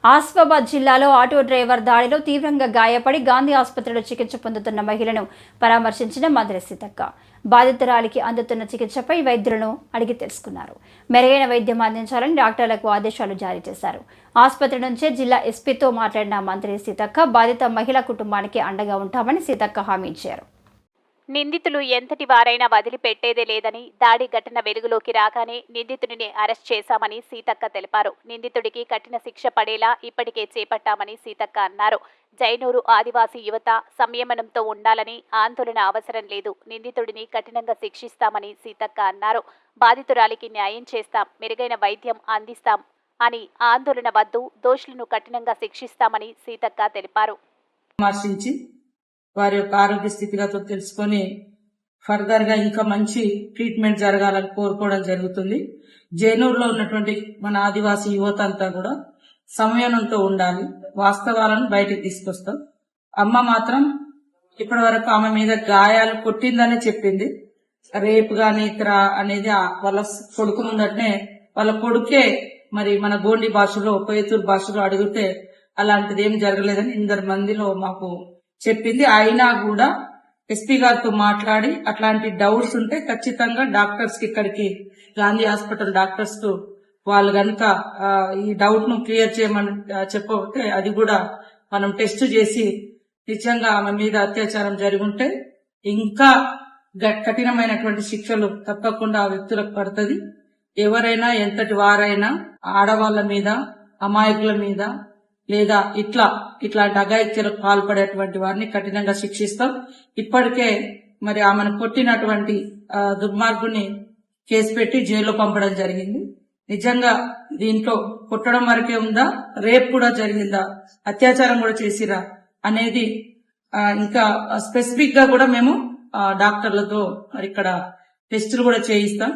ఆసిఫాబాద్ జిల్లాలో auto driver దాడిలో తీవ్రంగా గాయపడి గాంధీ ఆసుపత్రిలో చికిత్స పొందుతున్న మహిళను పరామర్శించిన మంత్రి సీతక్క. బాధితురాలికి అందుతున్న చికిత్సపై వైద్యులను అడిగి తెలుసుకున్నారు. మెరుగైన వైద్యం అందించాలని డాక్టర్లకు ఆదేశాలు జారీ చేశారు. ఆసుపత్రి నుంచే జిల్లా ఎస్పీతో మాట్లాడిన మంత్రి సీతక్క బాధిత మహిళ కుటుంబానికి అండగా ఉంటామని సీతక్క హామీ ఇచ్చారు. నిందితులు ఎంతటి వారైనా వదిలిపెట్టేదే లేదని, దాడి ఘటన వెలుగులోకి రాగానే నిందితుడిని అరెస్ట్ చేశామని సీతక్క తెలిపారు. నిందితుడికి కఠిన శిక్ష పడేలా ఇప్పటికే చేపట్టామని సీతక్క అన్నారు. జైనూరు ఆదివాసీ యువత సంయమనంతో ఉండాలని, ఆందోళన అవసరం లేదు, నిందితుడిని కఠినంగా శిక్షిస్తామని సీతక్క అన్నారు. బాధితురాలికి న్యాయం చేస్తాం, మెరుగైన వైద్యం అందిస్తాం అని ఆందోళన వద్దు, దోషులను కఠినంగా శిక్షిస్తామని సీతక్క తెలిపారు. వారి యొక్క ఆరోగ్య స్థితిగతులు తెలుసుకొని ఫర్దర్ గా ఇంకా మంచి ట్రీట్మెంట్ జరగాలని కోరుకోవడం జరుగుతుంది. జైనూరులో ఉన్నటువంటి మన ఆదివాసీ యువత అంతా కూడా సంయమనంతో ఉండాలి, వాస్తవాలను బయటకు తీసుకొస్తాం. అమ్మ మాత్రం ఇప్పటి వరకు ఆమె మీద గాయాలు కొట్టిందని చెప్పింది. రేపు గాని ఇతర అనేది వాళ్ళ కొడుకు ముందటనే వాళ్ళ కొడుకే మరి మన గోండి భాషలో పేతూరు భాషలో అడిగితే అలాంటిది ఏం జరగలేదని 2 మందిలో మాకు చెప్పింది. అయినా కూడా ఎస్పీ గారితో మాట్లాడి అట్లాంటి డౌట్స్ ఉంటే ఖచ్చితంగా డాక్టర్స్ కి ఇక్కడికి గాంధీ హాస్పిటల్ డాక్టర్స్ కు వాళ్ళు కనుక ఈ డౌట్ ను క్లియర్ చేయమని చెప్పబోతే అది కూడా మనం టెస్ట్ చేసి నిజంగా ఆమె మీద అత్యాచారం జరుగుంటే ఇంకా కఠినమైనటువంటి శిక్షలు తప్పకుండా ఆ వ్యక్తులకు పడుతుంది. ఎవరైనా ఎంతటి వారైనా ఆడవాళ్ల మీద, అమాయకుల మీద లేదా ఇట్లాంటి అఘాయిత్యాలకు పాల్పడేటువంటి వారిని కఠినంగా శిక్షిస్తాం. ఇప్పటికే మరి ఆమెను కొట్టినటువంటి దుర్మార్గుని కేసు పెట్టి జైల్లో పంపడం జరిగింది. నిజంగా దీంట్లో కొట్టడం వరకే ఉందా, రేప్ కూడా జరిగిందా, అత్యాచారం కూడా చేసిరా అనేది ఇంకా స్పెసిఫిక్ గా కూడా మేము డాక్టర్లతో మరి ఇక్కడ టెస్టులు కూడా చేయిస్తాం.